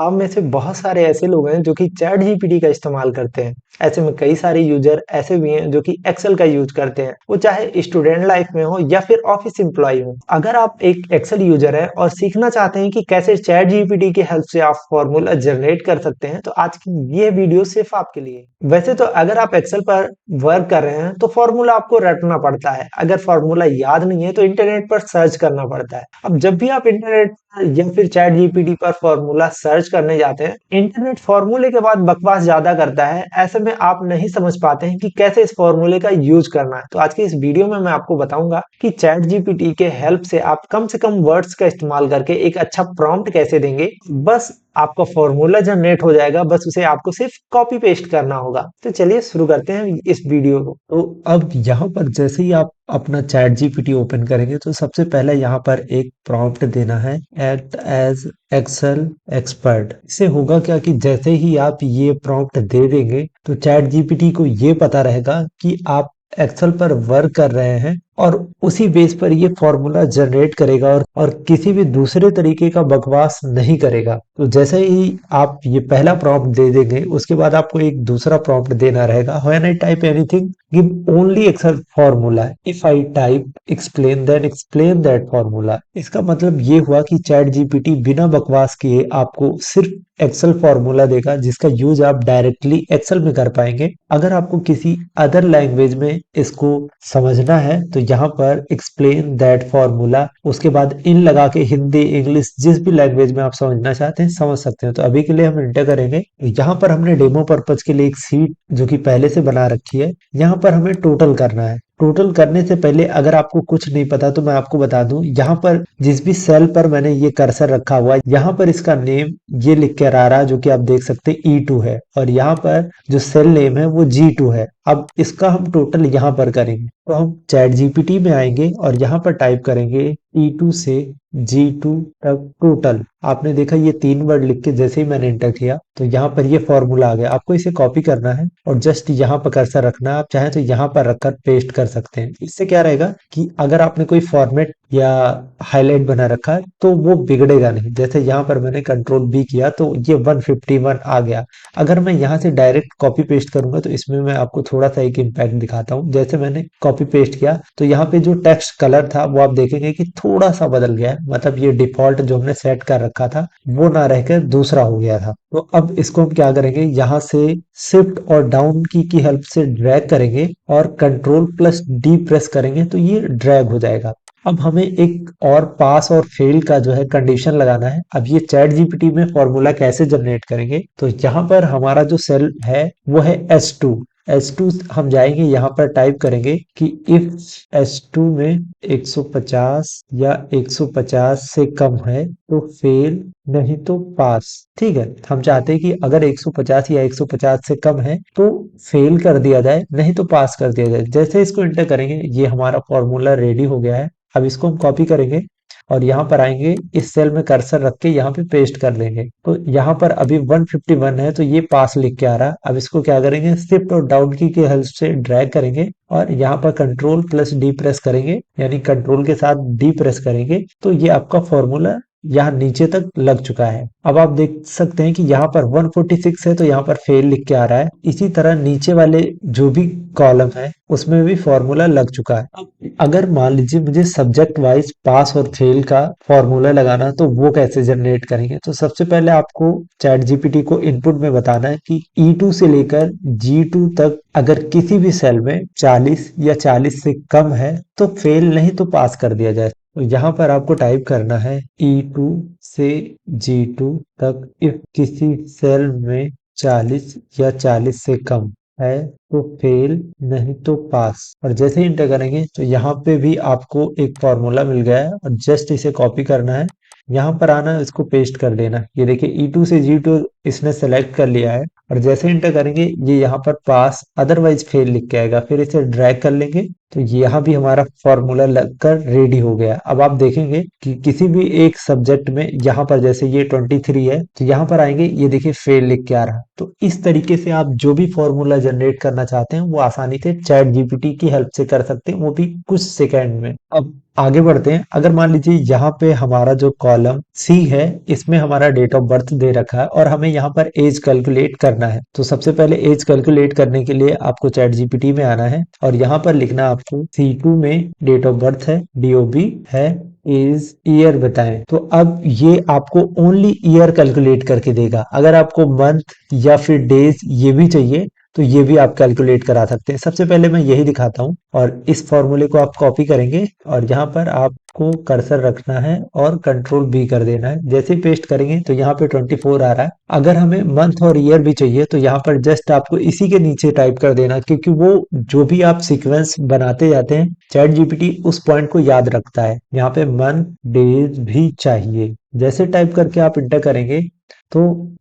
आप में से बहुत सारे ऐसे लोग हैं जो कि चैट जीपीटी का इस्तेमाल करते हैं। ऐसे में कई सारे यूजर ऐसे भी हैं जो कि एक्सेल का यूज करते हैं, वो चाहे स्टूडेंट लाइफ में हो या फिर ऑफिस एम्प्लॉय हो। अगर आप एक एक्सेल यूजर है और सीखना चाहते हैं कि कैसे चैट जीपीटी की हेल्प से आप फॉर्मूला जनरेट कर सकते हैं, तो आज की ये वीडियो सिर्फ आपके लिए। वैसे तो अगर आप एक्सेल पर वर्क कर रहे हैं तो फॉर्मूला आपको रटना पड़ता है। अगर फॉर्मूला याद नहीं है तो इंटरनेट पर सर्च करना पड़ता है। अब जब भी आप इंटरनेट या फिर चैट जीपीटी पर फॉर्मूला सर्च करने जाते हैं, इंटरनेट फॉर्मूले के बाद बकवास ज्यादा करता है। ऐसे में आप नहीं समझ पाते हैं कि कैसे इस फॉर्मूले का यूज करना है। तो आज की इस वीडियो में मैं आपको बताऊंगा कि चैट जीपीटी के हेल्प से आप कम से कम वर्ड्स का इस्तेमाल करके एक अच्छा प्रॉम्प्ट कैसे देंगे। बस आपका फॉर्मूला जनरेट हो जाएगा, बस उसे आपको सिर्फ कॉपी पेस्ट करना होगा। तो चलिए शुरू करते हैं इस वीडियो को। तो अब यहाँ पर जैसे ही आप अपना चैट जीपीटी ओपन करेंगे तो सबसे पहले यहाँ पर एक प्रॉम्प्ट देना है, एक्ट एज एक्सेल एक्सपर्ट। इससे होगा क्या कि जैसे ही आप ये प्रॉम्प्ट दे देंगे तो चैट जीपीटी को ये पता रहेगा कि आप एक्सेल पर वर्क कर रहे हैं और उसी बेस पर ये फॉर्मूला जनरेट करेगा और किसी भी दूसरे तरीके का बकवास नहीं करेगा। तो जैसे ही आप ये पहला प्रॉम्प्ट दे देंगे उसके बाद आपको एक दूसरा प्रॉम्प्ट देना रहेगा, when I type anything give only Excel formula, if I type explain then explain that formula. इसका मतलब ये हुआ कि चैट जीपीटी बिना बकवास किए आपको सिर्फ एक्सेल फॉर्मूला देगा जिसका यूज आप डायरेक्टली एक्सेल में कर पाएंगे। अगर आपको किसी अदर लैंग्वेज में इसको समझना है तो यहाँ पर एक्सप्लेन दैट फॉर्मूला, उसके बाद इन लगा के हिंदी इंग्लिश जिस भी लैंग्वेज में आप समझना चाहते हैं समझ सकते हैं। तो अभी के लिए हम इंटर करेंगे। यहाँ पर हमने डेमो पर्पज के लिए एक सीट जो कि पहले से बना रखी है, यहाँ पर हमें टोटल करना है। टोटल करने से पहले अगर आपको कुछ नहीं पता तो मैं आपको बता दूं, यहाँ पर जिस भी सेल पर मैंने ये कर्सर रखा हुआ है यहाँ पर इसका नेम ये लिख कर आ रहा है जो कि आप देख सकते हैं E2 है, और यहाँ पर जो सेल नेम है वो G2 है। अब इसका हम टोटल यहाँ पर करेंगे तो हम चैट जीपीटी में आएंगे और यहाँ पर टाइप करेंगे E2 से G2 तक टोटल। आपने देखा ये 3 वर्ड लिख के जैसे ही मैंने एंटर किया तो यहाँ पर ये फॉर्मूला आ गया। आपको इसे कॉपी करना है और जस्ट यहाँ पर कर्सर रखना है। आप चाहें तो यहाँ पर रखकर पेस्ट कर सकते हैं। इससे क्या रहेगा कि अगर आपने कोई फॉर्मेट या हाईलाइट बना रखा है तो वो बिगड़ेगा नहीं। जैसे यहाँ पर मैंने कंट्रोल बी किया तो ये 151 आ गया। अगर मैं यहाँ से डायरेक्ट कॉपी पेस्ट करूंगा तो इसमें मैं आपको थोड़ा सा एक इम्पैक्ट दिखाता हूँ। जैसे मैंने कॉपी पेस्ट किया तो यहाँ पे जो टेक्स्ट कलर था वो आप देखेंगे कि थोड़ा सा बदल गया है, मतलब ये डिफॉल्ट जो हमने सेट कर रखा था वो ना रहकर दूसरा हो गया था। तो अब इसको हम क्या करेंगे, यहाँ से शिफ्ट और डाउन की हेल्प से ड्रैग करेंगे और कंट्रोल प्लस डी प्रेस करेंगे तो ये ड्रैग हो जाएगा। अब हमें एक और पास और फेल का जो है कंडीशन लगाना है। अब ये चैट जीपीटी में फॉर्मूला कैसे जनरेट करेंगे, तो यहाँ पर हमारा जो सेल है वो है S2। S2 हम जाएंगे, यहाँ पर टाइप करेंगे कि इफ S2 में 150 या 150 से कम है तो फेल, नहीं तो पास। ठीक है, हम चाहते हैं कि अगर 150 या 150 से कम है तो फेल कर दिया जाए, नहीं तो पास कर दिया जाए। जैसे इसको एंटर करेंगे ये हमारा फॉर्मूला रेडी हो गया है। अब इसको हम कॉपी करेंगे और यहाँ पर आएंगे, इस सेल में कर्सर रख के यहाँ पे पेस्ट कर देंगे। तो यहाँ पर अभी 151 है तो ये पास लिख के आ रहा है। अब इसको क्या करेंगे, शिफ्ट और डाउन की हेल्प से ड्रैग करेंगे और यहाँ पर कंट्रोल प्लस डी प्रेस करेंगे, यानी कंट्रोल के साथ डी प्रेस करेंगे तो ये आपका फॉर्मूला यहाँ नीचे तक लग चुका है। अब आप देख सकते हैं कि यहाँ पर 146 है तो यहाँ पर फेल लिख के आ रहा है। इसी तरह नीचे वाले जो भी कॉलम है उसमें भी फॉर्मूला लग चुका है। अब अगर मान लीजिए मुझे सब्जेक्ट वाइज पास और फेल का फॉर्मूला लगाना तो वो कैसे जनरेट करेंगे, तो सबसे पहले आपको चैट जीपीटी को इनपुट में बताना है कि E2 से लेकर G2 तक अगर किसी भी सेल में 40 या 40 से कम है तो फेल, नहीं तो पास कर दिया जाए। तो यहाँ पर आपको टाइप करना है E2 से G2 तक इफ किसी सेल में 40 या 40 से कम है तो फेल, नहीं तो पास। और जैसे ही इंटर करेंगे तो यहाँ पे भी आपको एक फॉर्मूला मिल गया है और जस्ट इसे कॉपी करना है, यहाँ पर आना है, इसको पेस्ट कर देना। ये देखिए E2 से G2 इसने सेलेक्ट कर लिया है और जैसे इंटर करेंगे ये यहाँ पर पास अदरवाइज फेल लिख के आएगा। फिर इसे ड्रैग कर लेंगे तो यहाँ भी हमारा फॉर्मूला लगकर रेडी हो गया। अब आप देखेंगे कि किसी भी एक सब्जेक्ट में यहाँ पर जैसे ये 23 है तो यहाँ पर आएंगे, ये देखिए फेल लिख के आ रहा। तो इस तरीके से आप जो भी फॉर्मूला जनरेट करना चाहते हैं वो आसानी से चैट जीपीटी की हेल्प से कर सकते हैं, वो भी कुछ सेकंड में। अब आगे बढ़ते हैं। अगर मान लीजिए यहाँ पे हमारा जो कॉलम सी है इसमें हमारा डेट ऑफ बर्थ दे रखा है और हमें यहाँ पर एज कैलकुलेट करना है। तो सबसे पहले एज कैलकुलेट करने के लिए आपको चैट जीपीटी में आना है और यहाँ पर लिखना आपको C2 में डेट ऑफ बर्थ है, DOB है, इज ईयर बताएं। तो अब ये आपको ओनली ईयर कैलकुलेट करके देगा। अगर आपको मंथ या फिर डेज ये भी चाहिए तो ये भी आप कैलकुलेट करा सकते हैं। सबसे पहले मैं यही दिखाता हूँ और इस फॉर्मूले को आप कॉपी करेंगे और यहाँ पर आपको कर्सर रखना है और कंट्रोल B कर देना है। जैसे ही पेस्ट करेंगे तो यहाँ पे 24 आ रहा है। अगर हमें मंथ और ईयर भी चाहिए तो यहाँ पर जस्ट आपको इसी के नीचे टाइप कर देना, क्योंकि वो जो भी आप सीक्वेंस बनाते जाते हैं चैट जीपीटी उस पॉइंट को याद रखता है। यहाँ पे मंथ डेज भी चाहिए, जैसे टाइप करके आप इंटर करेंगे तो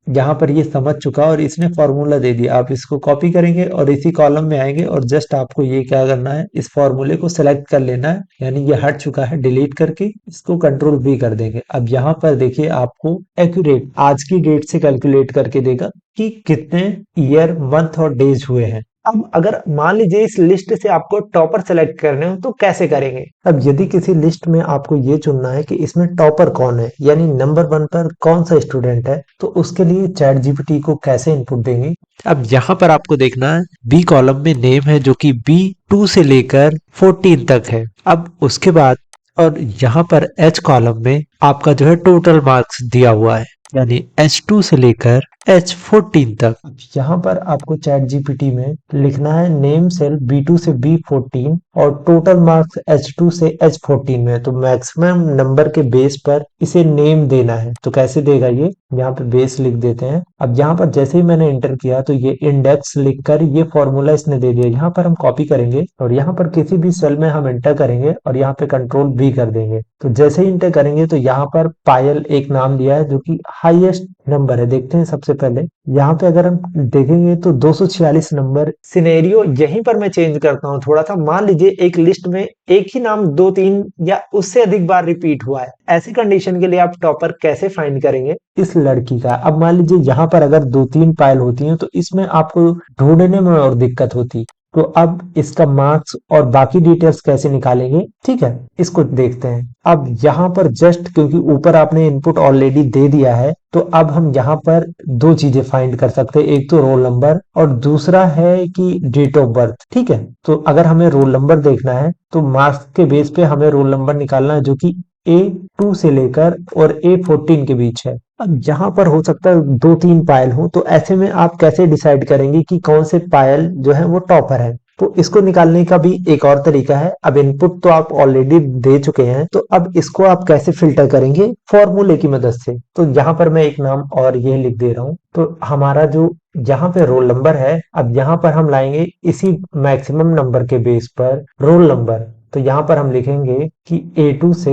यहाँ पर ये समझ चुका और इसने फॉर्मूला दे दिया। आप इसको कॉपी करेंगे और इसी कॉलम में आएंगे और जस्ट आपको ये क्या करना है, इस फॉर्मूले को सिलेक्ट कर लेना है। यानी ये हट चुका है, डिलीट करके इसको कंट्रोल V कर देंगे। अब यहाँ पर देखिए आपको एक्यूरेट आज की डेट से कैलकुलेट करके देगा कि कितने ईयर, मंथ और डेज हुए हैं। अब अगर मान लीजिए इस लिस्ट से आपको टॉपर सेलेक्ट करने हो तो कैसे करेंगे? अब यदि किसी लिस्ट में आपको ये चुनना है कि इसमें टॉपर कौन है, यानी नंबर 1 पर कौन सा स्टूडेंट है, तो उसके लिए चैट जीपीटी को कैसे इनपुट देंगे? अब यहाँ पर आपको देखना है बी कॉलम में नेम है जो कि B2 से लेकर 14 तक है। अब उसके बाद और यहाँ पर H कॉलम में आपका जो है टोटल मार्क्स दिया हुआ है, यानी H2 से लेकर H14 तक। अब यहाँ पर आपको चैट जीपीटी में लिखना है नेम सेल B2 से B14 और टोटल मार्क्स H2 से H14 में। तो मैक्सिमम नंबर के बेस पर इसे नेम देना है। तो कैसे देगा ये, यहाँ पे बेस लिख देते हैं। अब यहाँ पर जैसे ही मैंने इंटर किया तो ये इंडेक्स लिखकर ये फॉर्मूला इसने दे दिया। यहाँ पर हम कॉपी करेंगे और यहाँ पर किसी भी सेल में हम इंटर करेंगे और यहाँ पे कंट्रोल V कर देंगे। तो जैसे ही इंटर करेंगे तो यहाँ पर पायल एक नाम दिया है जो कि हाईएस्ट नंबर है। देखते हैं सबसे पहले यहाँ पे अगर हम देखेंगे तो 246 नंबर। सिनेरियो यहीं पर मैं चेंज करता हूँ थोड़ा सा। मान लीजिए एक लिस्ट में एक ही नाम 2-3 या उससे अधिक बार रिपीट हुआ है, ऐसी कंडीशन के लिए आप टॉपर कैसे फाइंड करेंगे इस लड़की का? अब मान लीजिए यहाँ पर अगर 2-3 पायल होती हैं तो इसमें आपको ढूंढने में और दिक्कत होती। तो अब इसका मार्क्स और बाकी डिटेल्स कैसे निकालेंगे, ठीक है, इसको देखते हैं। अब यहाँ पर जस्ट क्योंकि ऊपर आपने इनपुट ऑलरेडी दे दिया है तो अब हम यहाँ पर दो चीजें फाइंड कर सकते हैं, एक तो रोल नंबर और दूसरा है कि डेट ऑफ बर्थ। ठीक है, तो अगर हमें रोल नंबर देखना है तो मार्क्स के बेस पे हमें रोल नंबर निकालना है जो कि A2 से लेकर और A14 के बीच है। अब यहाँ पर हो सकता है 2-3 पायल हो, तो ऐसे में आप कैसे डिसाइड करेंगे कि कौन से पायल जो है वो टॉपर है? तो इसको निकालने का भी एक और तरीका है। अब इनपुट तो आप ऑलरेडी दे चुके हैं, तो अब इसको आप कैसे फिल्टर करेंगे? फॉर्मूले की मदद से। तो यहाँ पर मैं एक नाम और ये लिख दे रहा हूँ। तो हमारा जो यहाँ पे रोल नंबर है, अब यहाँ पर हम लाएंगे इसी मैक्सिमम नंबर के बेस पर रोल नंबर। तो यहाँ पर हम लिखेंगे कि A2 से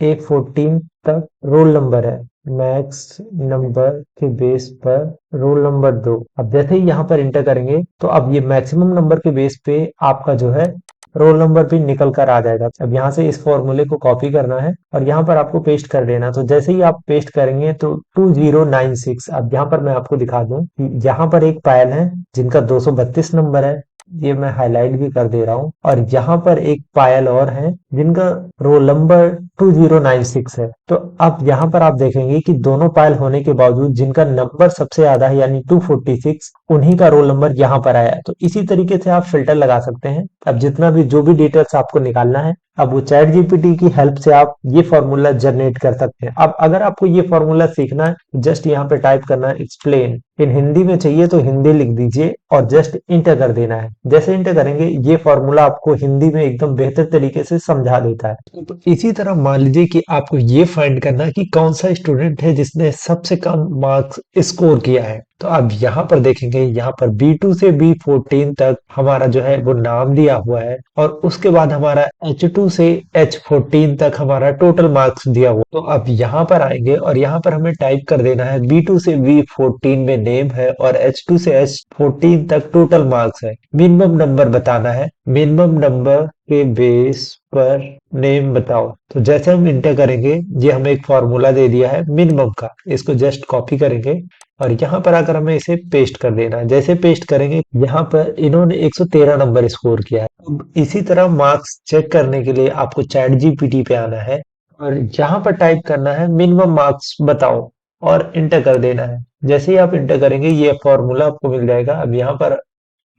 A14 तक रोल नंबर है, मैक्स नंबर के बेस पर रोल नंबर 2। अब जैसे ही यहाँ पर इंटर करेंगे तो अब ये मैक्सिमम नंबर के बेस पे आपका जो है रोल नंबर भी निकल कर आ जाएगा। अब यहाँ से इस फॉर्मूले को कॉपी करना है और यहाँ पर आपको पेस्ट कर देना। तो जैसे ही आप पेस्ट करेंगे तो 2096। अब यहाँ पर मैं आपको दिखा दूं कि यहाँ पर एक पायल है जिनका 232 नंबर है, ये मैं हाईलाइट भी कर दे रहा हूँ। और यहाँ पर एक पायल और है जिनका रोल नंबर 2096 है। तो अब यहाँ पर आप देखेंगे कि दोनों पायल होने के बावजूद जिनका नंबर सबसे ज्यादा है यानी 246, उन्हीं का रोल नंबर यहाँ पर आया है। तो इसी तरीके से आप फिल्टर लगा सकते हैं। अब जितना भी जो भी डिटेल्स आपको निकालना है, अब वो चैट जीपीटी की हेल्प से आप ये फॉर्मूला जनरेट कर सकते हैं। अब अगर आपको ये फॉर्मूला सीखना है, जस्ट यहाँ पे टाइप करना है एक्सप्लेन। इन हिंदी में चाहिए तो हिंदी लिख दीजिए और जस्ट इंटर कर देना है। जैसे इंटर करेंगे ये फॉर्मूला आपको हिंदी में एकदम बेहतर तरीके से समझा देता है। तो इसी तरह मान लीजिए कि आपको ये फाइंड करना है कि कौन सा स्टूडेंट है जिसने सबसे कम मार्क्स स्कोर किया है। तो अब यहाँ पर देखेंगे, यहाँ पर B2 से B14 तक हमारा जो है वो नाम दिया हुआ है और उसके बाद हमारा H2 से H14 तक हमारा टोटल मार्क्स दिया हुआ। तो अब यहाँ पर आएंगे और यहाँ पर हमें टाइप कर देना है B2 से B14 में नेम है और H2 से H14 तक टोटल मार्क्स है। मिनिमम नंबर बताना है मिनिमम नंबर के बेस पर नेम बताओ। तो जैसे हम इंटर करेंगे, ये हमें एक फॉर्मूला दे दिया है मिनिमम का, इसको जस्ट कॉपी करेंगे और यहाँ पर आकर हमें इसे पेस्ट कर देना है। जैसे पेस्ट करेंगे, यहाँ पर इन्होंने 113 नंबर स्कोर किया है। अब इसी तरह मार्क्स चेक करने के लिए आपको चैट जीपीटी पे आना है और यहाँ पर टाइप करना है मिनिमम मार्क्स बताओ और इंटर कर देना है। जैसे ही आप इंटर करेंगे, ये फॉर्मूला आपको मिल जाएगा। अब यहाँ पर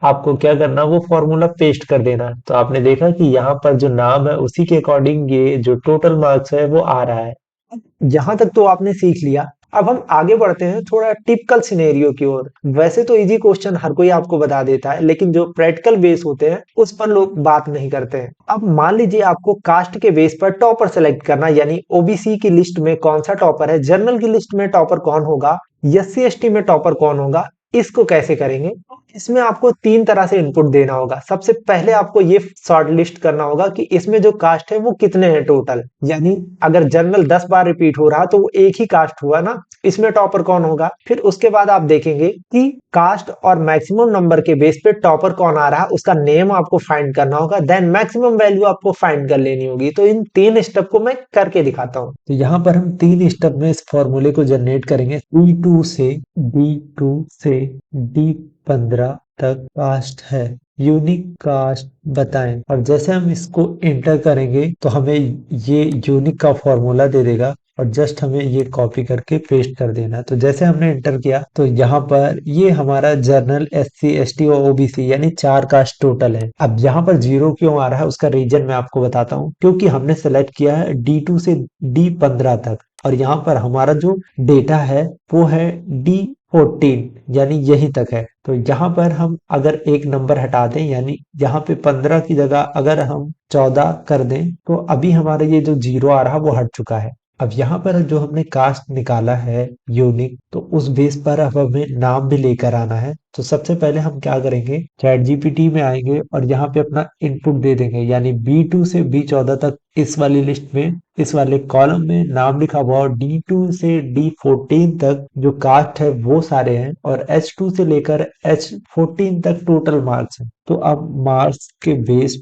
आपको क्या करना, वो फॉर्मूला पेस्ट कर देना है। तो आपने देखा कि यहाँ पर जो नाम है उसी के अकॉर्डिंग ये जो टोटल मार्क्स है वो आ रहा है। यहाँ तक तो आपने सीख लिया। अब हम आगे बढ़ते हैं थोड़ा टिपिकल सिनेरियो की ओर। वैसे तो इजी क्वेश्चन हर कोई आपको बता देता है, लेकिन जो प्रैक्टिकल बेस होते हैं उस पर लोग बात नहीं करते हैं। अब मान लीजिए आपको कास्ट के बेस पर टॉपर सेलेक्ट करना, यानी ओबीसी की लिस्ट में कौन सा टॉपर है, जनरल की लिस्ट में टॉपर कौन होगा, एससी एसटी में टॉपर कौन होगा, इसको कैसे करेंगे। इसमें आपको तीन तरह से इनपुट देना होगा। सबसे पहले आपको ये शॉर्ट लिस्ट करना होगा कि इसमें जो कास्ट है वो कितने हैं टोटल, यानी अगर जनरल 10 बार रिपीट हो रहा तो वो एक ही कास्ट हुआ ना, इसमें टॉपर कौन होगा। फिर उसके बाद आप देखेंगे कि कास्ट और मैक्सिमम नंबर के बेस पे टॉपर कौन आ रहा है, उसका नेम आपको फाइंड करना होगा। देन मैक्सिमम वैल्यू आपको फाइंड कर लेनी होगी। तो इन तीन स्टेप को मैं करके दिखाता हूँ। तो यहाँ पर हम तीन स्टेप में इस फॉर्मूले को जनरेट करेंगे। D2 से D2 से D15 तक कास्ट है, यूनिक कास्ट बताएं। और जैसे हम इसको इंटर करेंगे तो हमें ये यूनिक का फॉर्मूला दे देगा और जस्ट हमें ये कॉपी करके पेस्ट कर देना है। तो जैसे हमने इंटर किया तो यहाँ पर ये हमारा जनरल, एससी एसटी और ओबीसी यानी चार कास्ट टोटल है। अब यहाँ पर जीरो क्यों आ रहा है उसका रीजन मैं आपको बताता हूँ। क्योंकि हमने सेलेक्ट किया है D2 से D15 तक और यहाँ पर हमारा जो डेटा है वो है D14, यानी यहीं तक है। तो यहाँ पर हम अगर एक नंबर हटा दें, यानी यहाँ पे 15 की जगह अगर हम 14 कर दें, तो अभी हमारा ये जो जीरो आ रहा वो हट चुका है। अब यहाँ पर जो हमने कास्ट निकाला है यूनिक, तो उस बेस पर अब हमें नाम भी लेकर आना है। तो सबसे पहले हम क्या करेंगे, चैट जीपीटी में आएंगे और यहाँ पे अपना इनपुट दे देंगे, यानी B2 से B14 तक इस वाली लिस्ट में, इस वाले कॉलम में नाम लिखा हुआ और D2 से D14 तक जो कास्ट है वो सारे हैं और H2 से लेकर H14 तक टोटल मार्क्स है। तो अब मार्क्स के बेस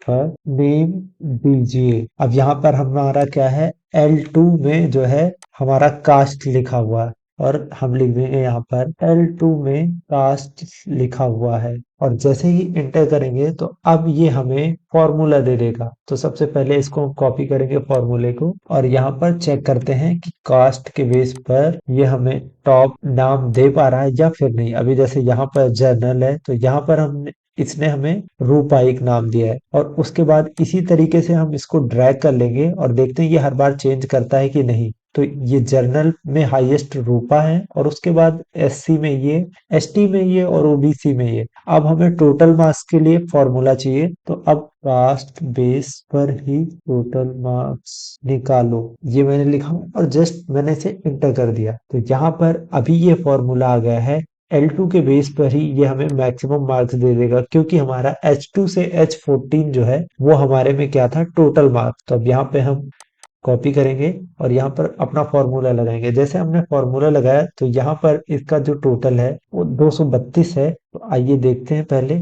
पर नेम दीजिए। अब यहाँ पर हमारा क्या है, L2 में जो है हमारा कास्ट लिखा हुआ है और हम लिख देंगे यहाँ पर L2 में कास्ट लिखा हुआ है। और जैसे ही इंटर करेंगे तो अब ये हमें फॉर्मूला दे देगा। तो सबसे पहले इसको हम कॉपी करेंगे फॉर्मूले को और यहाँ पर चेक करते हैं कि कास्ट के बेस पर ये हमें टॉप नाम दे पा रहा है या फिर नहीं। अभी जैसे यहाँ पर जनरल है तो यहाँ पर हमने, इसने हमें रूपा एक नाम दिया है और उसके बाद इसी तरीके से हम इसको ड्रैग कर लेंगे और देखते हैं ये हर बार चेंज करता है कि नहीं। तो ये जर्नल में हाईएस्ट रूपा है और उसके बाद एससी में ये, एसटी में ये और ओबीसी में ये। अब हमें टोटल मार्क्स के लिए फॉर्मूला चाहिए, तो अब कास्ट बेस पर ही टोटल मार्क्स निकालो, ये मैंने लिखा और जस्ट मैंने इसे इंटर कर दिया। तो यहाँ पर अभी ये फॉर्मूला आ गया है। L2 के बेस पर ही ये हमें मैक्सिमम मार्क्स दे देगा, क्योंकि हमारा H2 से H14 जो है वो हमारे में क्या था, टोटल मार्क्स। तो अब यहाँ पे हम कॉपी करेंगे और यहाँ पर अपना फॉर्मूला लगाएंगे। जैसे हमने फॉर्मूला लगाया तो यहाँ पर इसका जो टोटल है वो 232 है। तो आइए देखते हैं पहले।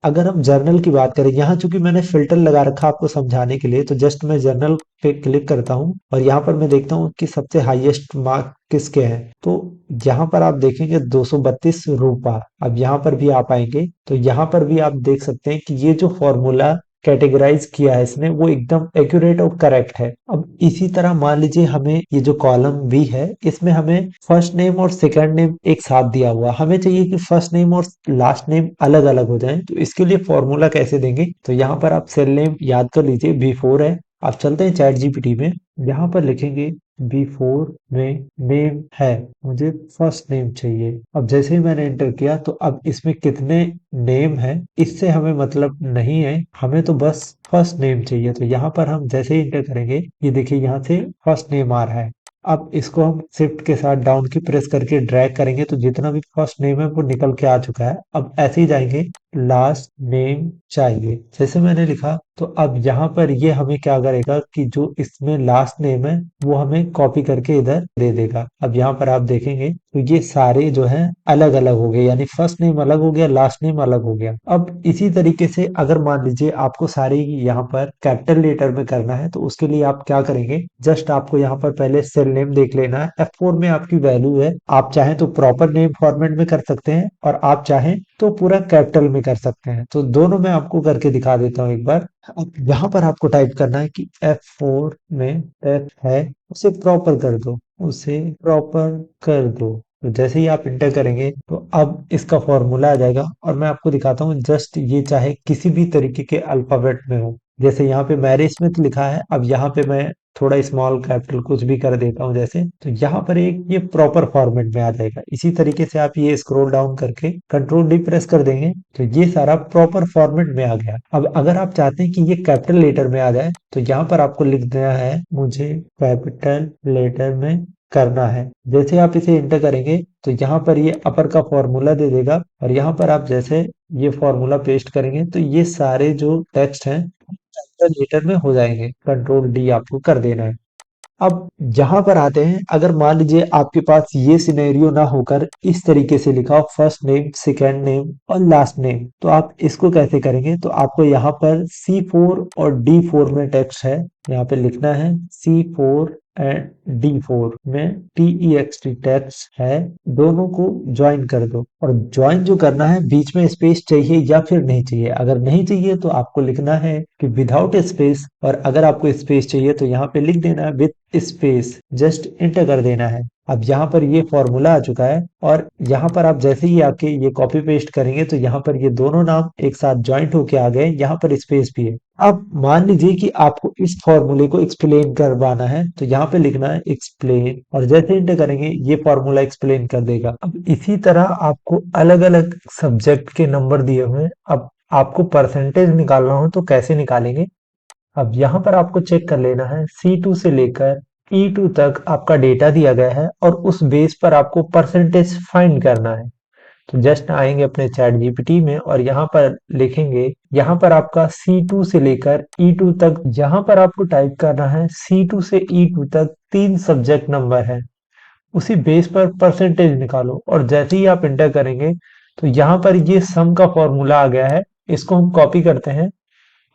अगर हम जर्नल की बात करें, यहाँ चूंकि मैंने फिल्टर लगा रखा आपको समझाने के लिए, तो जस्ट मैं जर्नल पे क्लिक करता हूँ और यहाँ पर मैं देखता हूँ कि सबसे हाईएस्ट मार्क किसके हैं। तो यहाँ पर आप देखेंगे 232 रूपा। अब यहाँ पर भी आप आएंगे तो यहाँ पर भी आप देख सकते हैं कि ये जो फॉर्मूला कैटेगराइज किया है इसने वो एकदम एक्यूरेट और करेक्ट है। अब इसी तरह मान लीजिए हमें ये जो कॉलम बी है इसमें हमें फर्स्ट नेम और सेकंड नेम एक साथ दिया हुआ, हमें चाहिए कि फर्स्ट नेम और लास्ट नेम अलग अलग हो जाएं। तो इसके लिए फॉर्मूला कैसे देंगे, तो यहाँ पर आप सेल नेम याद कर लीजिए, B4 है। आप चलते हैं चैट जीपीटी में, यहाँ पर लिखेंगे B4 में नेम है, मुझे फर्स्ट नेम चाहिए। अब जैसे ही मैंने एंटर किया तो अब इसमें कितने नेम है इससे हमें मतलब नहीं है, हमें तो बस फर्स्ट नेम चाहिए। तो यहाँ पर हम जैसे ही इंटर करेंगे, ये देखिए यहाँ से फर्स्ट नेम आ रहा है। अब इसको हम शिफ्ट के साथ डाउन की प्रेस करके ड्रैग करेंगे तो जितना भी फर्स्ट नेम है वो निकल के आ चुका है। अब ऐसे ही जाएंगे लास्ट नेम चाहिए, जैसे मैंने लिखा। तो अब यहाँ पर ये हमें क्या करेगा कि जो इसमें लास्ट नेम है वो हमें कॉपी करके इधर दे देगा। अब यहाँ पर आप देखेंगे तो ये सारे जो है अलग अलग हो गए, यानी फर्स्ट नेम अलग हो गया, लास्ट नेम अलग हो गया। अब इसी तरीके से अगर मान लीजिए आपको सारे यहाँ पर कैपिटल लेटर में करना है तो उसके लिए आप क्या करेंगे, जस्ट आपको यहाँ पर पहले सेल नेम देख लेना है। F4 में आपकी वैल्यू है, आप चाहें तो प्रॉपर नेम फॉर्मेट में कर सकते हैं और आप चाहें तो पूरा कैपिटल में कर सकते हैं। तो दोनों मैं आपको करके दिखा देता हूँ एक बार। अब यहाँ पर आपको टाइप करना है कि F4 में टेक्स्ट है उसे प्रॉपर कर दो, उसे प्रॉपर कर दो। तो जैसे ही आप इंटर करेंगे तो अब इसका फॉर्मूला आ जाएगा और मैं आपको दिखाता हूँ। जस्ट ये चाहे किसी भी तरीके के अल्फाबेट में हो, जैसे यहाँ पे मैरी स्मिथ लिखा है, अब यहाँ पे मैं थोड़ा स्मॉल कैपिटल कुछ भी कर देता हूँ जैसे, तो यहाँ पर एक ये प्रॉपर फॉर्मेट में आ जाएगा। इसी तरीके से आप ये स्क्रॉल डाउन करके कंट्रोल डी प्रेस कर देंगे तो ये सारा प्रॉपर फॉर्मेट में आ गया। अब अगर आप चाहते हैं कि ये कैपिटल लेटर में आ जाए तो यहाँ पर आपको लिख देना है मुझे कैपिटल लेटर में करना है। जैसे आप इसे एंटर करेंगे तो यहाँ पर ये अपर का फॉर्मूला दे देगा और यहाँ पर आप जैसे ये फॉर्मूला पेस्ट करेंगे तो ये सारे जो टेक्स्ट हैं कैपिटल लेटर में हो जाएंगे। कंट्रोल डी आपको कर देना है। अब यहाँ पर आते हैं, अगर मान लीजिए आपके पास ये सिनेरियो ना होकर इस तरीके से लिखा हो फर्स्ट नेम, सेकेंड नेम और लास्ट नेम, तो आप इसको कैसे करेंगे। तो आपको यहाँ पर C4 और D4 में टेक्स्ट है, यहाँ पे लिखना है C4 एंड D4 में TEXT टेक्स्ट है, दोनों को ज्वाइन कर दो। और ज्वाइन जो करना है बीच में स्पेस चाहिए या फिर नहीं चाहिए। अगर नहीं चाहिए तो आपको लिखना है कि विदाउट स्पेस, और अगर आपको स्पेस चाहिए तो यहाँ पे लिख देना है विथ स्पेस, जस्ट इंटर कर देना है। अब यहाँ पर ये फॉर्मूला आ चुका है और यहाँ पर आप जैसे ही आके ये कॉपी पेस्ट करेंगे तो यहाँ पर ये दोनों नाम एक साथ ज्वाइंट होके आ गए, यहाँ पर स्पेस भी है। अब मान लीजिए कि आपको इस फॉर्मूले को एक्सप्लेन करवाना है तो यहाँ पे लिखना है एक्सप्लेन और जैसे इंटर करेंगे ये फॉर्मूला एक्सप्लेन कर देगा। अब इसी तरह आपको अलग अलग सब्जेक्ट के नंबर दिए हुए हैं। अब आपको परसेंटेज निकालना हो तो कैसे निकालेंगे। अब यहाँ पर आपको चेक कर लेना है C2 से लेकर E2 तक आपका डेटा दिया गया है और उस बेस पर आपको परसेंटेज फाइंड करना है। तो जस्ट आएंगे अपने चैट जीपीटी में और यहाँ पर लिखेंगे, यहाँ पर आपका C2 से लेकर E2 तक, यहाँ पर आपको टाइप करना है C2 से E2 तक 3 सब्जेक्ट नंबर है, उसी बेस पर परसेंटेज निकालो। और जैसे ही आप इंटर करेंगे तो यहाँ पर ये सम का फॉर्मूला आ गया है, इसको हम कॉपी करते हैं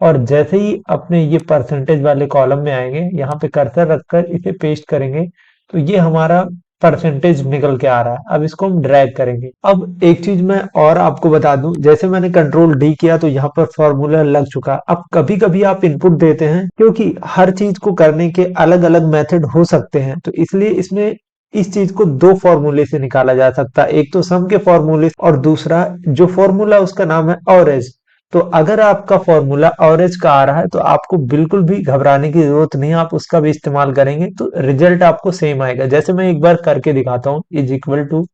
और जैसे ही अपने ये परसेंटेज वाले कॉलम में आएंगे, यहाँ पे कर्सर रखकर इसे पेस्ट करेंगे तो ये हमारा परसेंटेज निकल के आ रहा है। अब इसको हम ड्रैग करेंगे। अब एक चीज मैं और आपको बता दूं, जैसे मैंने कंट्रोल डी किया तो यहाँ पर फॉर्मूला लग चुका। अब कभी कभी आप इनपुट देते हैं, क्योंकि हर चीज को करने के अलग अलग मेथड हो सकते हैं, तो इसलिए इसमें इस चीज को दो फॉर्मूले से निकाला जा सकता है, एक तो सम के फॉर्मूले और दूसरा जो फॉर्मूला उसका नाम है एवरेज। तो अगर आपका फॉर्मूला एवरेज का आ रहा है तो आपको बिल्कुल भी घबराने की जरूरत नहीं है, आप उसका भी इस्तेमाल करेंगे तो रिजल्ट आपको सेम आएगा। जैसे मैं एक बार करके दिखाता हूँ, इज इक्वल टू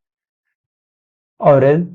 एवरेज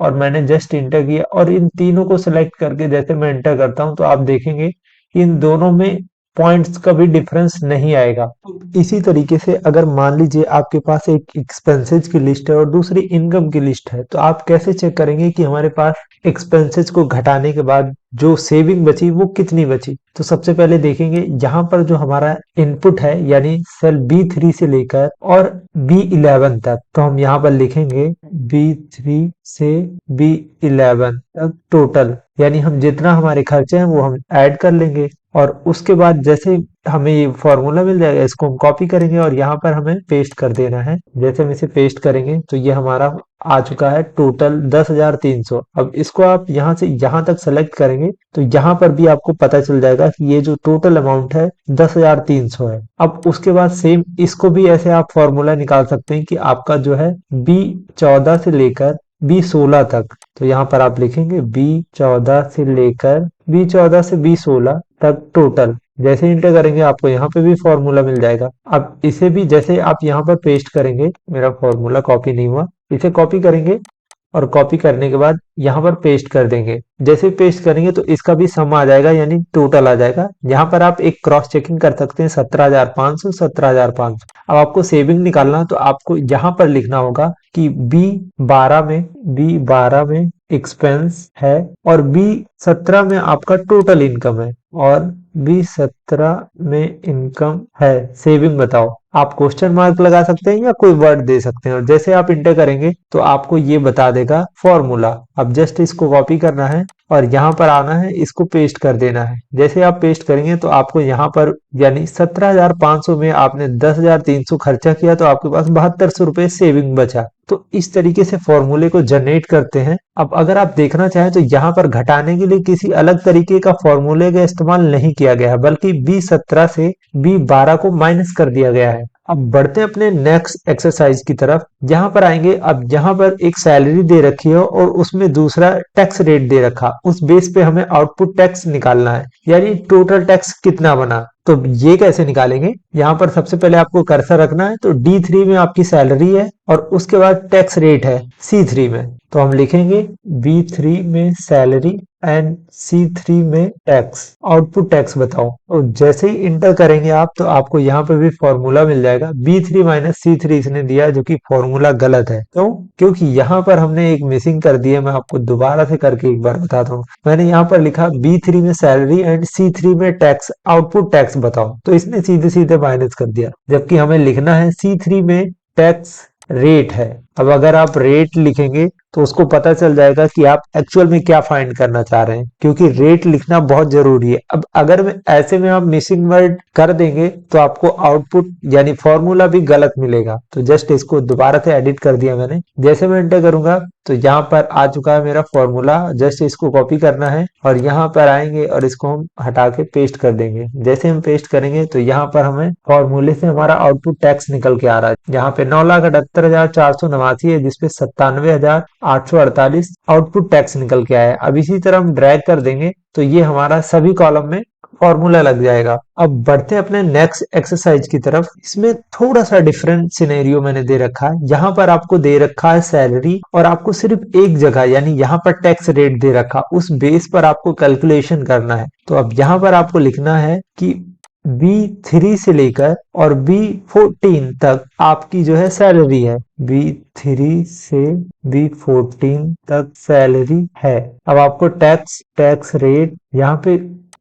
और मैंने जस्ट इंटर किया और इन तीनों को सिलेक्ट करके जैसे मैं इंटर करता हूं तो आप देखेंगे इन दोनों में पॉइंट्स का भी डिफरेंस नहीं आएगा। इसी तरीके से अगर मान लीजिए आपके पास एक एक्सपेंसेस की लिस्ट है और दूसरी इनकम की लिस्ट है, तो आप कैसे चेक करेंगे कि हमारे पास एक्सपेंसेस को घटाने के बाद जो सेविंग बची वो कितनी बची। तो सबसे पहले देखेंगे यहाँ पर जो हमारा इनपुट है यानी सेल B3 से लेकर और B11 तक, तो हम यहाँ पर लिखेंगे B3 से B11 तक टोटल, यानी हम जितना हमारे खर्चे हैं वो हम ऐड कर लेंगे और उसके बाद जैसे हमें ये फॉर्मूला मिल जाएगा इसको हम कॉपी करेंगे और यहाँ पर हमें पेस्ट कर देना है। जैसे हम इसे पेस्ट करेंगे तो ये हमारा आ चुका है टोटल 10,300। अब इसको आप यहाँ से यहाँ तक सेलेक्ट करेंगे तो यहाँ पर भी आपको पता चल जाएगा कि ये जो टोटल अमाउंट है 10,300 है। अब उसके बाद सेम इसको भी ऐसे आप फॉर्मूला निकाल सकते हैं कि आपका जो है B14 से लेकर B16 तक, तो यहाँ पर आप लिखेंगे B14 से लेकर B14 से B16 तक टोटल। जैसे इंटर करेंगे आपको यहाँ पे भी फॉर्मूला मिल जाएगा। अब इसे भी जैसे आप यहाँ पर पेस्ट करेंगे, मेरा फॉर्मूला कॉपी नहीं हुआ, इसे कॉपी करेंगे और कॉपी करने के बाद यहाँ पर पेस्ट कर देंगे। जैसे पेस्ट करेंगे तो इसका भी सम आ जाएगा यानी टोटल आ जाएगा। यहाँ पर आप एक क्रॉस चेकिंग कर सकते हैं 17,500 17,500। अब आपको सेविंग निकालना है तो आपको यहाँ पर लिखना होगा कि B12 में एक्सपेंस है और B17 में आपका टोटल इनकम है और B17 में इनकम है, सेविंग बताओ। आप क्वेश्चन मार्क लगा सकते हैं या कोई वर्ड दे सकते हैं और जैसे आप इंटर करेंगे तो आपको ये बता देगा फॉर्मूला। अब जस्ट इसको कॉपी करना है और यहाँ पर आना है, इसको पेस्ट कर देना है। जैसे आप पेस्ट करेंगे तो आपको यहाँ पर यानी 17,500 में आपने 10,300 खर्चा किया तो आपके पास 7200 रुपये सेविंग बचा। तो इस तरीके से फॉर्मूले को जनरेट करते हैं। अब अगर आप देखना चाहें तो यहाँ पर घटाने के लिए किसी अलग तरीके का फॉर्मूले का इस्तेमाल नहीं किया गया है, बल्कि B17 से B12 को माइनस कर दिया गया है। अब बढ़ते हैं अपने नेक्स्ट एक्सरसाइज की तरफ। यहाँ पर आएंगे, अब यहाँ पर एक सैलरी दे रखी है और उसमें दूसरा टैक्स रेट दे रखा, उस बेस पे हमें आउटपुट टैक्स निकालना है, यानी टोटल टैक्स कितना बना। तो ये कैसे निकालेंगे, यहाँ पर सबसे पहले आपको कर्सर रखना है। तो D3 में आपकी सैलरी है और उसके बाद टैक्स रेट है C3 में, तो हम लिखेंगे B3 में सैलरी एंड C3 में टैक्स, आउटपुट टैक्स बताओ। और जैसे ही इंटर करेंगे आप तो आपको यहाँ पे भी फॉर्मूला मिल जाएगा। B3 माइनस C3 इसने दिया जो कि फॉर्मूला गलत है। क्यों? क्योंकि यहाँ पर हमने एक मिसिंग कर दी है। मैं आपको दोबारा से करके एक बार बताता हूँ। मैंने यहाँ पर लिखा B3 में सैलरी एंड C3 में टैक्स, आउटपुट टैक्स बताओ, तो इसने सीधे सीधे माइनस कर दिया, जबकि हमें लिखना है C3 में टैक्स रेट है। अब अगर आप रेट लिखेंगे तो उसको पता चल जाएगा कि आप एक्चुअल में क्या फाइंड करना चाह रहे हैं, क्योंकि रेट लिखना बहुत जरूरी है। अब अगर में ऐसे में आप मिसिंग वर्ड कर देंगे तो आपको आउटपुट यानी फॉर्मूला भी गलत मिलेगा। तो जस्ट इसको दोबारा से एडिट कर दिया मैंने। जैसे मैं एंटर करूंगा तो यहाँ पर आ चुका है मेरा फॉर्मूला। जस्ट इसको कॉपी करना है और यहाँ पर आएंगे और इसको हम हटा के पेस्ट कर देंगे। जैसे हम पेस्ट करेंगे तो यहाँ पर हमें फॉर्मूले से हमारा आउटपुट टैक्स निकल के आ रहा है। यहाँ पे 9,78,489 है, जिसपे 97,848 आउटपुट टैक्स निकल के आया है। अब इसी तरह हम ड्रैग कर देंगे तो ये हमारा सभी कॉलम में फॉर्मूला लग जाएगा। अब बढ़ते हैं अपने नेक्स्ट एक्सरसाइज की तरफ। इसमें थोड़ा सा डिफरेंट सिनेरियो मैंने दे रखा है। यहाँ पर आपको दे रखा है सैलरी और आपको सिर्फ एक जगह यानी यहाँ पर टैक्स रेट दे रखा, उस बेस पर आपको कैलकुलेशन करना है। तो अब यहाँ पर आपको लिखना है कि B3 से लेकर और B14 तक आपकी जो है सैलरी है। B3 से B14 तक सैलरी है। अब आपको टैक्स रेट यहाँ पे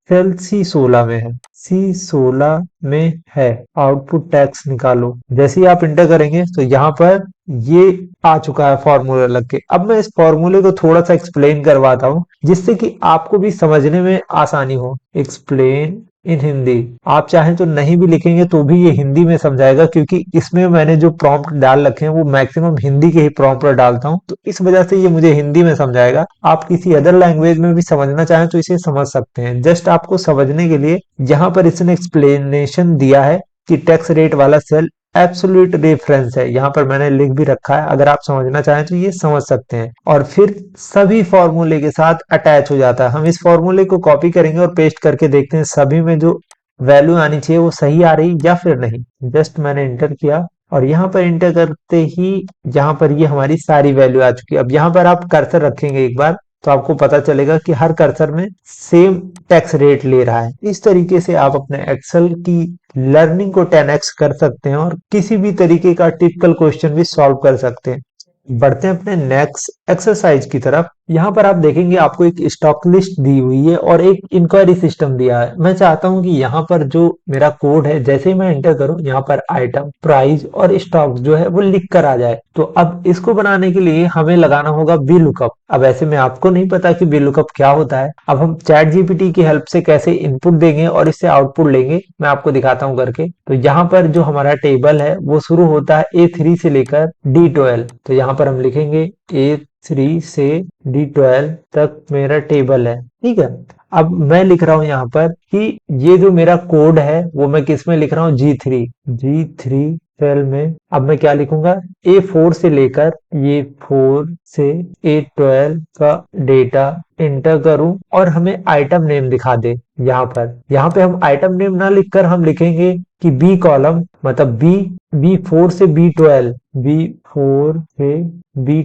सेल C16 में है, C16 में है, आउटपुट टैक्स निकालो। जैसे ही आप इंटर करेंगे तो यहाँ पर ये आ चुका है फॉर्मूला लग के। अब मैं इस फॉर्मूले को थोड़ा सा एक्सप्लेन करवाता हूँ जिससे कि आपको भी समझने में आसानी हो। एक्सप्लेन इन हिंदी, आप चाहें तो नहीं भी लिखेंगे तो भी ये हिंदी में समझाएगा, क्योंकि इसमें मैंने जो प्रॉम्प्ट डाल रखे हैं वो मैक्सिमम हिंदी के ही प्रॉम्प्ट डालता हूं, तो इस वजह से ये मुझे हिंदी में समझाएगा। आप किसी अदर लैंग्वेज में भी समझना चाहें तो इसे समझ सकते हैं। जस्ट आपको समझने के लिए यहाँ पर इसने एक्सप्लेनेशन दिया है कि टैक्स रेट वाला सेल एब्सोल्यूट रेफरेंस है। यहाँ पर मैंने लिख भी रखा है, अगर आप समझना चाहें तो ये समझ सकते हैं। और फिर सभी फॉर्मूले के साथ अटैच हो जाता है। हम इस फॉर्मूले को कॉपी करेंगे और पेस्ट करके देखते हैं सभी में जो वैल्यू आनी चाहिए वो सही आ रही या फिर नहीं। जस्ट मैंने इंटर किया और यहाँ पर इंटर करते ही यहाँ पर ये हमारी सारी वैल्यू आ चुकी है। अब यहाँ पर आप कर्सर रखेंगे एक बार तो आपको पता चलेगा कि हर कर्सर में सेम टैक्स रेट ले रहा है। इस तरीके से आप अपने एक्सेल की लर्निंग को 10x कर सकते हैं और किसी भी तरीके का टिपिकल क्वेश्चन भी सॉल्व कर सकते हैं। बढ़ते हैं अपने नेक्स्ट एक्सरसाइज की तरफ। यहाँ पर आप देखेंगे आपको एक स्टॉक लिस्ट दी हुई है और एक इंक्वायरी सिस्टम दिया है। मैं चाहता हूं कि यहाँ पर जो मेरा कोड है जैसे ही मैं एंटर करूं यहाँ पर आइटम, प्राइस और स्टॉक जो है वो लिख कर आ जाए। तो अब इसको बनाने के लिए हमें लगाना होगा VLOOKUP। अब ऐसे में आपको नहीं पता कि VLOOKUP क्या होता है। अब हम चैट जीपीटी की हेल्प से कैसे इनपुट देंगे और इससे आउटपुट लेंगे मैं आपको दिखाता हूं करके। तो यहाँ पर जो हमारा टेबल है वो शुरू होता है A3 से लेकर D12। तो यहाँ पर हम लिखेंगे A3 से D12 तक मेरा टेबल है, ठीक है। अब मैं लिख रहा हूं यहाँ पर कि ये जो मेरा कोड है वो मैं किस में लिख रहा हूँ, G3 सेल में। अब मैं क्या लिखूंगा, A4 से लेकर A4 से A12 का डेटा इंटर करूं और हमें आइटम नेम दिखा दे। यहाँ पे हम आइटम नेम ना लिखकर हम लिखेंगे कि बी कॉलम, मतलब बी 4 से बी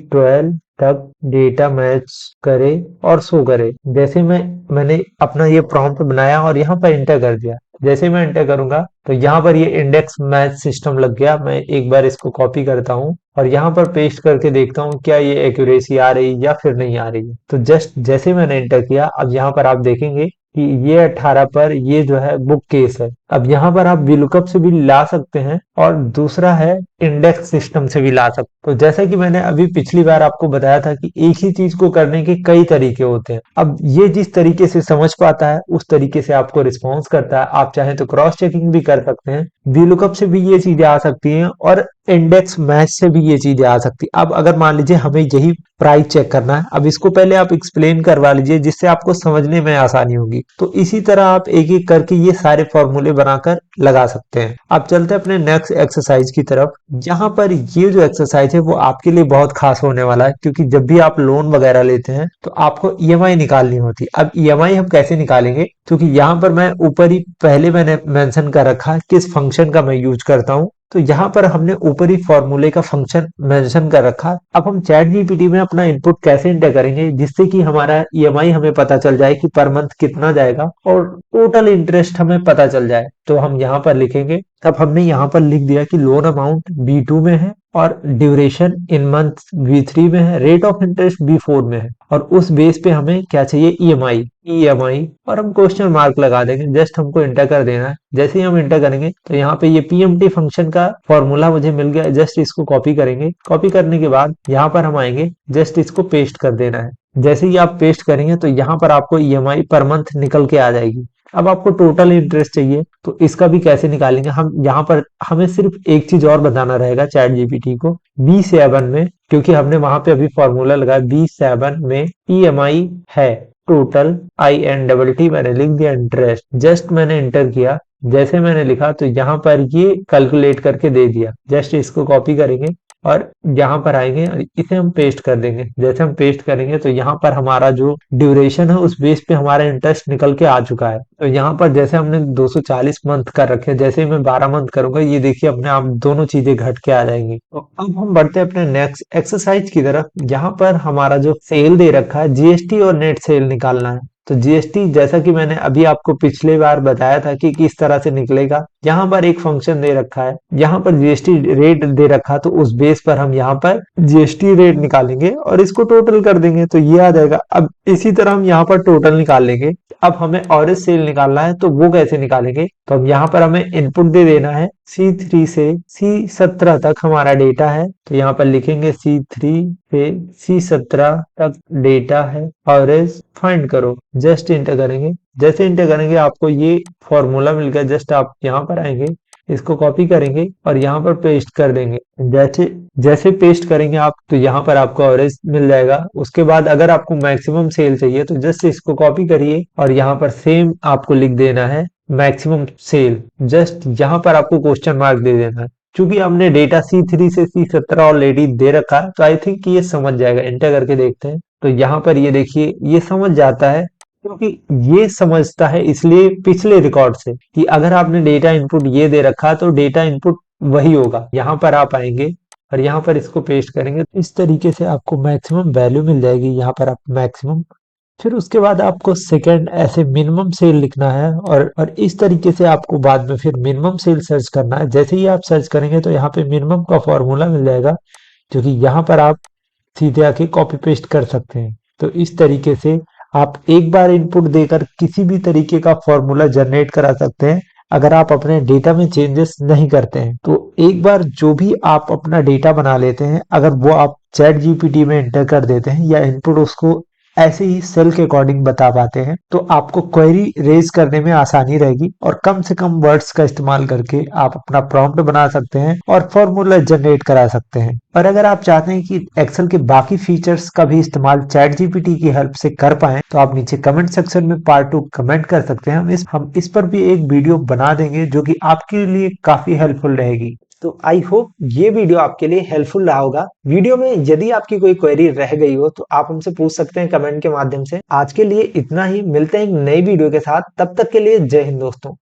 12 तक डेटा मैच करे और शो करे। जैसे मैंने अपना ये प्रॉम्प्ट बनाया और यहाँ पर एंटर कर दिया। जैसे मैं एंटर करूंगा तो यहाँ पर ये इंडेक्स मैच सिस्टम लग गया। मैं एक बार इसको कॉपी करता हूँ और यहाँ पर पेस्ट करके देखता हूँ क्या ये एक्यूरेसी आ रही है या फिर नहीं आ रही है। तो जस्ट जैसे मैंने एंटर किया, अब यहाँ पर आप देखेंगे कि ये 18 पर ये जो है बुक केस है। अब यहाँ पर आप VLOOKUP से भी ला सकते हैं और दूसरा है इंडेक्स सिस्टम से भी ला सकते हैं। तो जैसा कि मैंने अभी पिछली बार आपको बताया था कि एक ही चीज को करने के कई तरीके होते हैं। अब ये जिस तरीके से समझ पाता है उस तरीके से आपको रिस्पॉन्स करता है। आप चाहें तो क्रॉस चेकिंग भी कर सकते हैं, VLOOKUP से भी ये चीजें आ सकती हैं और इंडेक्स मैच से भी ये चीजें आ सकती है। अब अगर मान लीजिए हमें यही प्राइस चेक करना है, अब इसको पहले आप एक्सप्लेन करवा लीजिए जिससे आपको समझने में आसानी होगी। तो इसी तरह आप एक एक करके ये सारे फॉर्मूले बनाकर लगा सकते हैं। अब चलते हैं अपने नेक्स्ट एक्सरसाइज की तरफ। यहाँ पर ये जो एक्सरसाइज है वो आपके लिए बहुत खास होने वाला है, क्योंकि जब भी आप लोन वगैरह लेते हैं तो आपको EMI निकालनी होती है। अब EMI हम कैसे निकालेंगे, क्योंकि यहाँ पर मैं ऊपर ही पहले मैंने मेंशन कर रखा है किस फंक्शन का मैं यूज करता हूँ। तो यहाँ पर हमने ऊपर ही फॉर्मूले का फंक्शन मेंशन कर रखा। अब हम चैट जीपीटी में अपना इनपुट कैसे एंटर करेंगे जिससे कि हमारा EMI हमें पता चल जाए कि पर मंथ कितना जाएगा और टोटल इंटरेस्ट हमें पता चल जाए। तो हम यहाँ पर लिखेंगे, अब हमने यहाँ पर लिख दिया कि लोन अमाउंट B2 में है और ड्यूरेशन इन मंथ B3 में है, रेट ऑफ इंटरेस्ट B4 में है और उस बेस पे हमें क्या चाहिए, EMI और हम क्वेश्चन मार्क लगा देंगे। जस्ट हमको इंटर कर देना है। जैसे ही हम इंटर करेंगे तो यहाँ पे ये PMT फंक्शन का फॉर्मूला मुझे मिल गया। जस्ट इसको कॉपी करेंगे। कॉपी करने के बाद यहाँ पर हम आएंगे, जस्ट इसको पेस्ट कर देना है। जैसे ही आप पेस्ट करेंगे तो यहाँ पर आपको EMI पर मंथ निकल के आ जाएगी। अब आपको टोटल इंटरेस्ट चाहिए तो इसका भी कैसे निकालेंगे, हम यहाँ पर हमें सिर्फ एक चीज और बताना रहेगा चैट जीपीटी को। B7 में, क्योंकि हमने वहां पे अभी फॉर्मूला लगाया, B7 में EMI है टोटल INTT, मैंने लिख दिया इंटरेस्ट। जस्ट मैंने एंटर किया। जैसे मैंने लिखा तो यहाँ पर ये कैलकुलेट करके दे दिया। जस्ट इसको कॉपी करेंगे और यहाँ पर आएंगे और इसे हम पेस्ट कर देंगे। जैसे हम पेस्ट करेंगे तो यहाँ पर हमारा जो ड्यूरेशन है उस बेस पे हमारा इंटरेस्ट निकल के आ चुका है। तो यहाँ पर जैसे हमने 240 मंथ कर रखे, जैसे ही मैं 12 मंथ करूंगा ये देखिए अपने आप दोनों चीजें घट के आ जाएंगी। तो अब हम बढ़ते हैं अपने नेक्स्ट एक्सरसाइज की तरफ। यहाँ पर हमारा जो सेल दे रखा है, GST और नेट सेल निकालना है। तो GST जैसा कि मैंने अभी आपको पिछले बार बताया था कि किस तरह से निकलेगा, यहाँ पर एक फंक्शन दे रखा है, यहाँ पर GST रेट दे रखा, तो उस बेस पर हम यहाँ पर GST रेट निकालेंगे और इसको टोटल कर देंगे तो ये आ जाएगा। अब इसी तरह हम यहाँ पर टोटल निकाल लेंगे। अब हमें ऑरेंज सेल निकालना है तो वो कैसे निकालेंगे, तो अब यहाँ पर हमें इनपुट दे देना है C3 से C17 तक हमारा डेटा है। तो यहाँ पर लिखेंगे C3 से C17 तक डेटा है, ऑरेंज फाइंड करो। जस्ट इंटर करेंगे। जैसे इंटर करेंगे आपको ये फॉर्मूला मिल गया। जस्ट आप यहाँ पर आएंगे, इसको कॉपी करेंगे और यहाँ पर पेस्ट कर देंगे। जैसे जैसे पेस्ट करेंगे आप तो यहाँ पर आपको एवरेज मिल जाएगा। उसके बाद अगर आपको मैक्सिमम सेल चाहिए तो जस्ट इसको कॉपी करिए और यहाँ पर सेम आपको लिख देना है मैक्सिमम सेल। जस्ट यहाँ पर आपको क्वेश्चन मार्क दे देना है। क्योंकि हमने डेटा C3 से C17 ऑलरेडी दे रखा है तो आई थिंक ये समझ जाएगा। एंटर करके देखते हैं तो यहाँ पर ये देखिए ये समझ जाता है, क्योंकि ये समझता है इसलिए पिछले रिकॉर्ड से कि अगर आपने डेटा इनपुट ये दे रखा तो डेटा इनपुट वही होगा। यहाँ पर आप आएंगे और यहाँ पर इसको पेस्ट करेंगे। इस तरीके से आपको मैक्सिमम वैल्यू मिल जाएगी। यहाँ पर आप मैक्सिमम, फिर उसके बाद आपको सेकंड ऐसे मिनिमम सेल लिखना है और इस तरीके से आपको बाद में फिर मिनिमम सेल सर्च करना है। जैसे ही आप सर्च करेंगे तो यहाँ पे मिनिमम का फॉर्मूला मिल जाएगा, जो कि यहाँ पर आप सीधे आके कॉपी पेस्ट कर सकते हैं। तो इस तरीके से आप एक बार इनपुट देकर किसी भी तरीके का फॉर्मूला जनरेट करा सकते हैं अगर आप अपने डेटा में चेंजेस नहीं करते हैं। तो एक बार जो भी आप अपना डेटा बना लेते हैं, अगर वो आप चैट जीपीटी में एंटर कर देते हैं या इनपुट उसको ऐसे ही सेल के अकॉर्डिंग बता पाते हैं तो आपको क्वेरी रेज करने में आसानी रहेगी और कम से कम वर्ड्स का इस्तेमाल करके आप अपना प्रॉम्प्ट बना सकते हैं और फॉर्मूला जनरेट करा सकते हैं। और अगर आप चाहते हैं कि एक्सेल के बाकी फीचर्स का भी इस्तेमाल चैट जीपीटी की हेल्प से कर पाएं तो आप नीचे कमेंट सेक्शन में पार्ट 2 कमेंट कर सकते हैं। हम इस पर भी एक वीडियो बना देंगे जो कि आपके लिए काफी हेल्पफुल रहेगी। तो आई होप ये वीडियो आपके लिए हेल्पफुल रहा होगा। वीडियो में यदि आपकी कोई क्वेरी रह गई हो तो आप हमसे पूछ सकते हैं कमेंट के माध्यम से। आज के लिए इतना ही, मिलते हैं एक नई वीडियो के साथ, तब तक के लिए जय हिंद दोस्तों।